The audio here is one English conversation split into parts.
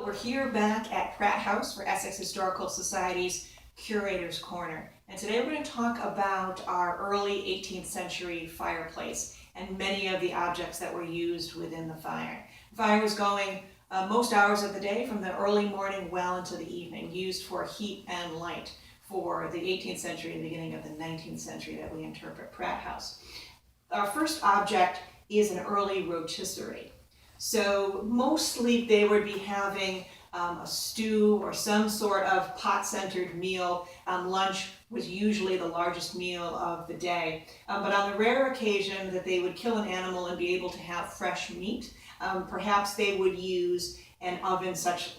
We're here back at Pratt House for Essex Historical Society's Curator's Corner. And today we're going to talk about our early 18th century fireplace and many of the objects that were used within the fire. The fire was going most hours of the day from the early morning well into the evening, used for heat and light for the 18th century and beginning of the 19th century that we interpret Pratt House. Our first object is an early rotisserie. So mostly they would be having a stew or some sort of pot-centered meal. Lunch was usually the largest meal of the day. But on the rare occasion that they would kill an animal and be able to have fresh meat, perhaps they would use an oven such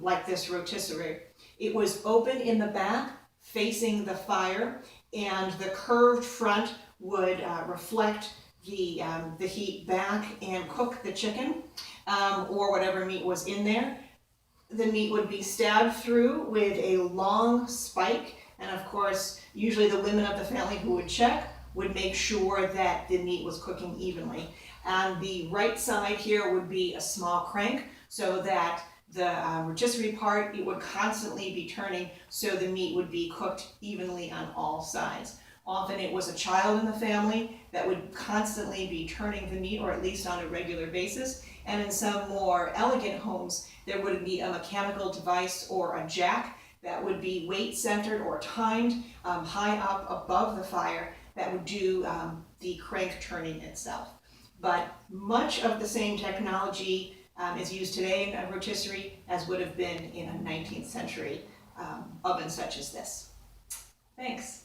like this rotisserie. It was open in the back, facing the fire, and the curved front would reflect the heat back and cook the chicken or whatever meat was in there. The meat would be stabbed through with a long spike, and of course usually the women of the family who would check would make sure that the meat was cooking evenly. On the right side here would be a small crank so that the rotisserie part, it would constantly be turning so the meat would be cooked evenly on all sides. Often it was a child in the family that would constantly be turning the meat, or at least on a regular basis. And in some more elegant homes, there would be a mechanical device or a jack that would be weight centered or timed high up above the fire that would do the crank turning itself. But much of the same technology is used today in a rotisserie as would have been in a 19th century oven such as this. Thanks.